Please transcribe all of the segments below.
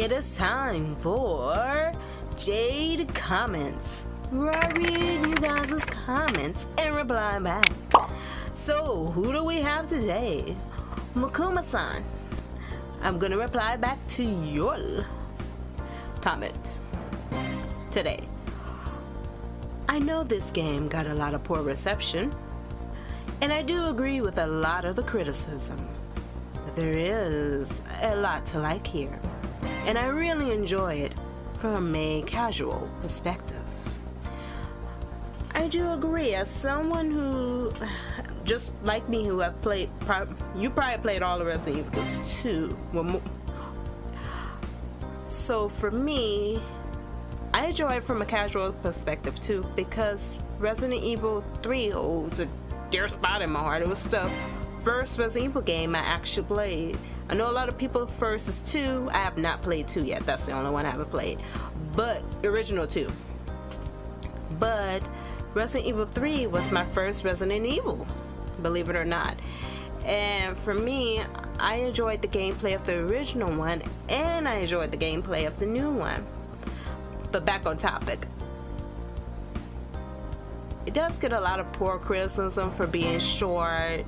It is time for Jade Comments, where I read you guys' comments and reply back. So, who do we have today? Makuma-san. I'm gonna reply back to your comment today. I know this game got a lot of poor reception, and I do agree with a lot of the criticism, but there is a lot to like here, and I really enjoy it from a casual perspective. I do agree, as someone who, just like me, who have played, you probably played all the Resident Evil 2. So for me, I enjoy it from a casual perspective too, because Resident Evil 3 holds a dear spot in my heart. It was the first Resident Evil game I actually played. I know a lot of people first is 2. I have not played 2 yet. That's the only one I haven't played. But original 2. But Resident Evil 3 was my first Resident Evil, believe it or not. And for me, I enjoyed the gameplay of the original one, and I enjoyed the gameplay of the new one. But back on topic, it does get a lot of poor criticism for being short.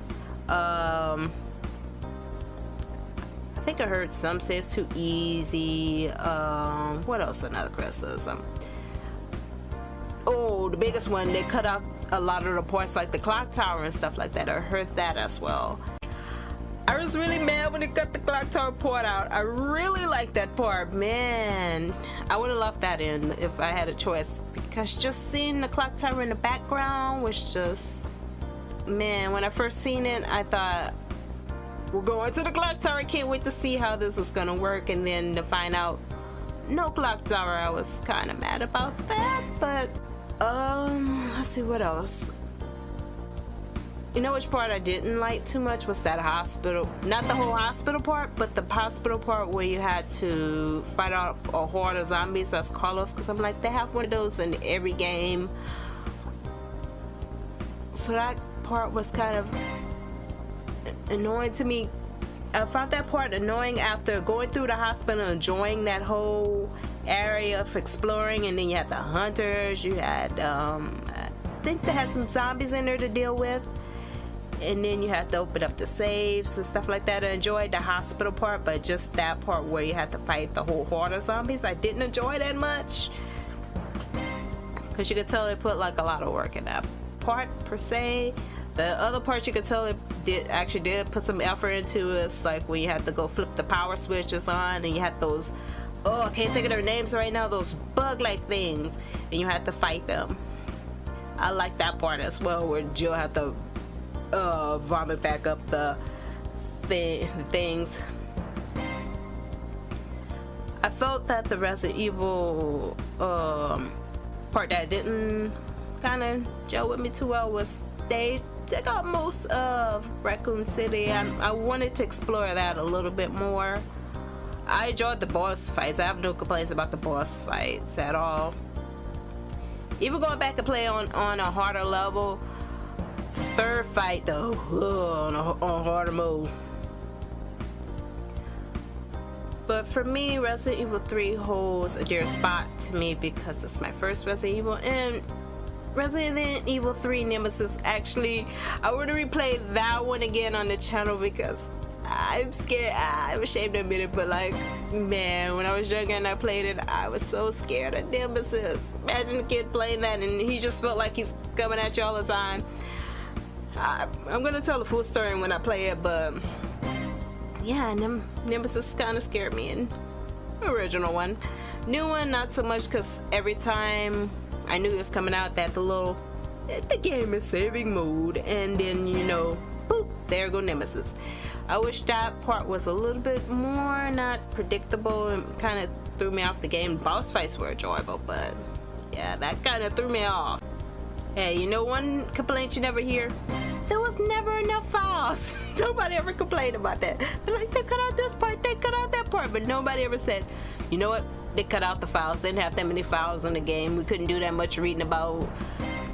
I think I heard some say it's too easy. What else? Another criticism. Oh, the biggest one, they cut out a lot of the parts like the clock tower and stuff like that. I heard that as well. I was really mad when they cut the clock tower part out. I really liked that part, man. I would have left that in if I had a choice, because just seeing the clock tower in the background was just, man, when I first seen it, I thought, we're going to the clock tower. I can't wait to see how this is gonna work. And then to find out no clock tower, I was kind of mad about that. But let's see what else. You know which part I didn't like too much was that hospital, not the whole hospital part, but the hospital part where you had to fight off a horde of zombies. That's Carlos, because I'm like, they have one of those in every game. So that part was kind of annoying to me. I found that part annoying after going through the hospital, enjoying that whole area of exploring, and then you had the hunters, you had I think they had some zombies in there to deal with, and then you had to open up the safes and stuff like that. I enjoyed the hospital part, but just that part where you had to fight the whole horde of zombies, I didn't enjoy that much, because you could tell they put like a lot of work in that part per se. The other part you could tell it did put some effort into. It's like when you had to go flip the power switches on, and you had those, oh, I can't think of their names right now, those bug-like things, and you had to fight them. I like that part as well, where Jill had to vomit back up the things. I felt that the Resident Evil part that didn't kind of gel with me too well was they took out most of Raccoon City. I wanted to explore that a little bit more. I enjoyed the boss fights. I have no complaints about the boss fights at all. Even going back and play on a harder level, third fight though, on harder mode. But for me, Resident Evil 3 holds a dear spot to me because it's my first Resident Evil, and Resident Evil 3 Nemesis, actually, I want to replay that one again on the channel because I'm scared. I'm ashamed to admit it, but like, man, when I was younger and I played it, I was so scared of Nemesis. Imagine a kid playing that and he just felt like he's coming at you all the time. I'm gonna tell the full story when I play it, but yeah, Nemesis kind of scared me in the original one. New one, not so much, because every time I knew it was coming out, that the game is saving mode, and then, you know, boop, there go Nemesis. I wish that part was a little bit more not predictable and kind of threw me off the game. Boss fights were enjoyable, but yeah, that kind of threw me off. Hey, you know one complaint you never hear? There was never enough files. Nobody ever complained about that. They're like, they cut out this part, they cut out that part, but nobody ever said, you know what? They cut out the files. They didn't have that many files in the game. We couldn't do that much reading about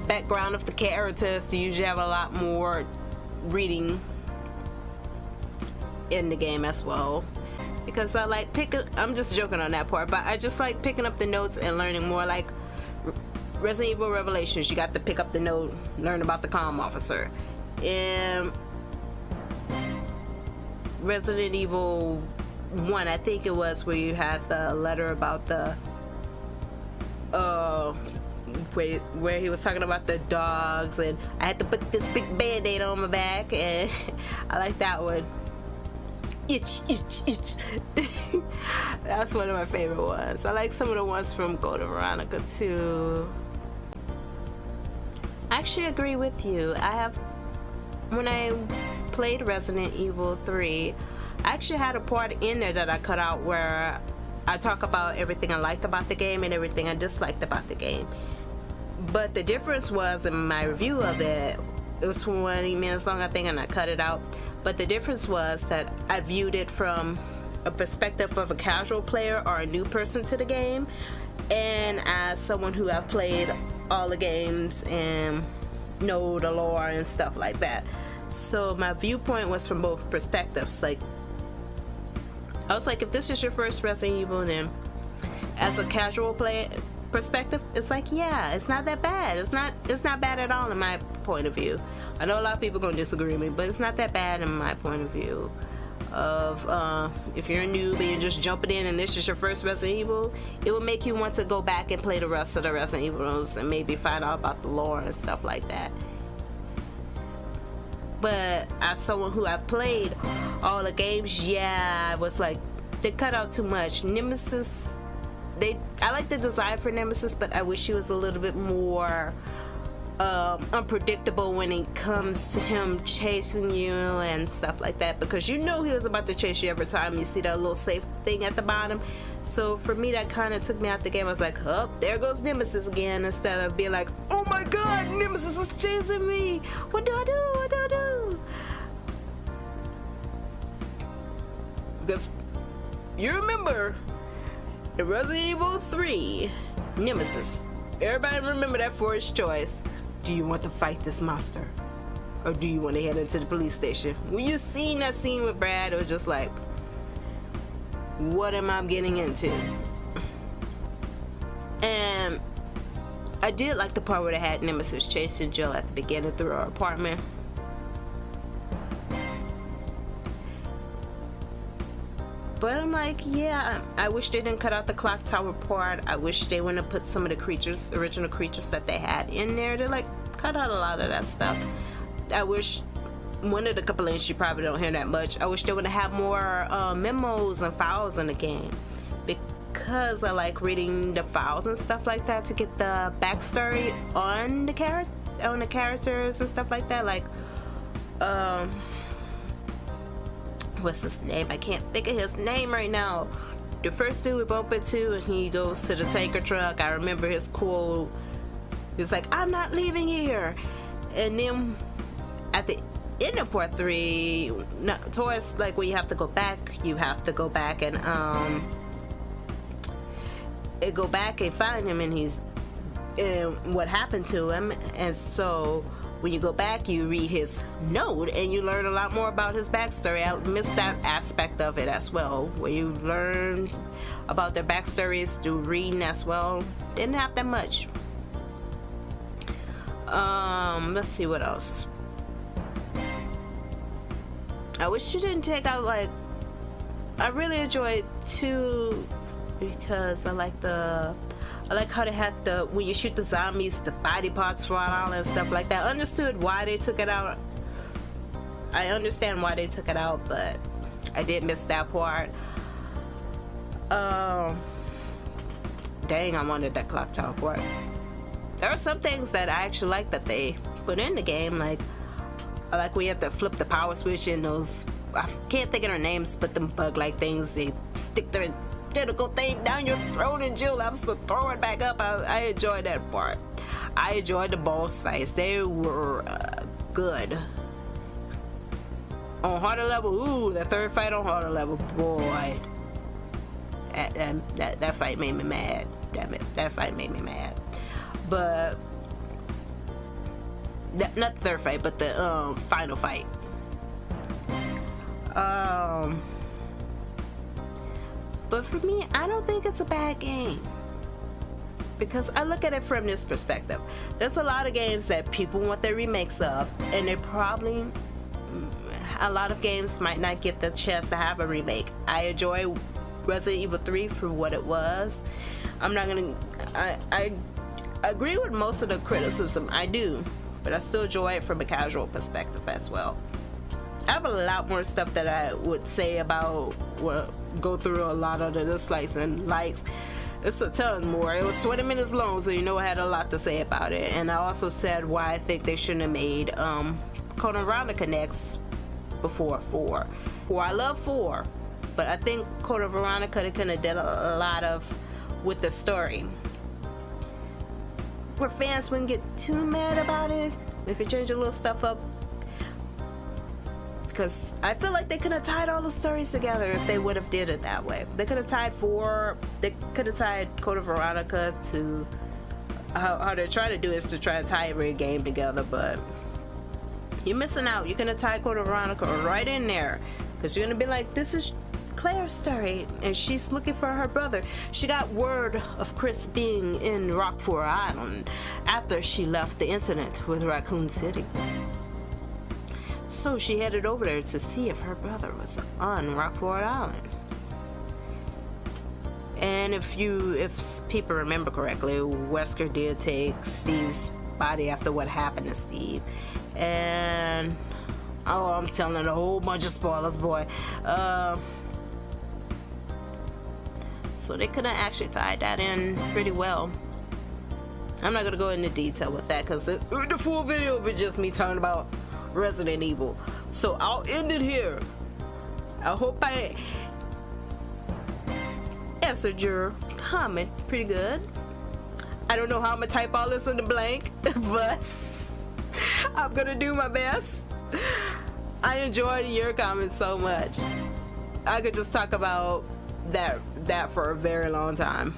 background of the characters to usually have a lot more reading in the game as well. because I like picking. I'm just joking on that part, but I just like picking up the notes and learning more. Like Resident Evil Revelations, you got to pick up the note, learn about the comm officer. And Resident Evil 1, I think it was, where you had the letter about the where he was talking about the dogs, and I had to put this big band-aid on my back, and I like that one. Itch, itch, itch. That's one of my favorite ones. I like some of the ones from Golden Veronica too. I actually agree with you. When I played Resident Evil 3, I actually had a part in there that I cut out where I talk about everything I liked about the game and everything I disliked about the game. But the difference was, in my review of it, it was 20 minutes long, I think, and I cut it out. But the difference was that I viewed it from a perspective of a casual player or a new person to the game, and as someone who have played all the games and know the lore and stuff like that. So my viewpoint was from both perspectives. Like, I was like, if this is your first Resident Evil, then as a casual player perspective, it's like, yeah, it's not that bad. It's not bad at all in my point of view. I know a lot of people are gonna disagree with me, but it's not that bad in my point of view. Of if you're a noob and you're just jumping in and this is your first Resident Evil, it will make you want to go back and play the rest of the Resident Evils and maybe find out about the lore and stuff like that. But as someone who have played all the games, yeah, I was like, they cut out too much. Nemesis, I like the design for Nemesis, but I wish he was a little bit more unpredictable when it comes to him chasing you and stuff like that, because you know he was about to chase you every time you see that little safe thing at the bottom. So for me, that kind of took me out the game. I was like, oh, there goes Nemesis again, instead of being like, oh my god, Nemesis is chasing me, what do I do, what do I do? Because you remember in Resident Evil 3, Nemesis, everybody remember that first choice. Do you want to fight this monster, or do you want to head into the police station? When you seen that scene with Brad, it was just like, what am I getting into? And I did like the part where they had Nemesis chasing Jill at the beginning through her apartment. But I'm like, yeah, I wish they didn't cut out the clock tower part. I wish they wouldn't have put some of the creatures, original creatures that they had in there. They like cut out a lot of that stuff. I wish, one of the complaints, you probably don't hear that much, I wish they would have had more memos and files in the game, because I like reading the files and stuff like that to get the backstory on the characters and stuff like that. Like, what's his name? I can't think of his name right now. The first dude we bump into, and he goes to the tanker truck. I remember his quote. He's like, I'm not leaving here. And then at the end of part 3, towards like when you have to go back and go back and find him, and what happened to him. And so when you go back, you read his note and you learn a lot more about his backstory. I missed that aspect of it as well, where you learn about their backstories through reading as well. Didn't have that much. Let's see what else. I wish you didn't take out, like, I really enjoyed 2 because I like how they had when you shoot the zombies, the body parts fall out and stuff like that. I understood why they took it out. I understand why they took it out, but I did miss that part. Dang, I wanted that clock tower part. There are some things that I actually like that they put in the game, like I like we have to flip the power switch in those, I can't think of their names, but them bug-like things, they stick their tentacle thing down your throat and Jill has to throw it back up. I enjoyed that part. I enjoyed the boss fights. They were good. On harder level, ooh, the third fight on harder level, boy. That fight made me mad. Damn it, that fight made me mad. But not the third fight, but the final fight. But for me, I don't think it's a bad game. Because I look at it from this perspective. There's a lot of games that people want their remakes of, and they're probably, a lot of games might not get the chance to have a remake. I enjoy Resident Evil 3 for what it was. I'm not gonna, I agree with most of the criticism, I do, but I still enjoy it from a casual perspective as well. I have a lot more stuff that I would say about, well, go through a lot of the dislikes and likes. It's a ton more. It was 20 minutes long, so you know I had a lot to say about it. And I also said why I think they shouldn't have made Code Veronica next before 4. Well, I love 4, but I think Code Veronica they could have done a lot of with the story, where fans wouldn't get too mad about it if you change a little stuff up. Because I feel like they could have tied all the stories together if they would have did it that way. They could have tied 4. They could have tied Code Veronica to how they're trying to do is to try and tie every game together, but you're missing out. You could have tied Code Veronica right in there, because you're gonna be like, this is Claire's story, and she's looking for her brother. She got word of Chris being in Rockford Island after she left the incident with Raccoon City. So she headed over there to see if her brother was on Rockford Island. And if people remember correctly, Wesker did take Steve's body after what happened to Steve. And oh, I'm telling a whole bunch of spoilers, boy. So they could have actually tied that in pretty well. I'm not gonna go into detail with that because the full video will be just me talking about Resident Evil. So I'll end it here. I hope I answered your comment pretty good. I don't know how I'm gonna type all this in the blank, but I'm gonna do my best. I enjoyed your comments so much. I could just talk about that for a very long time.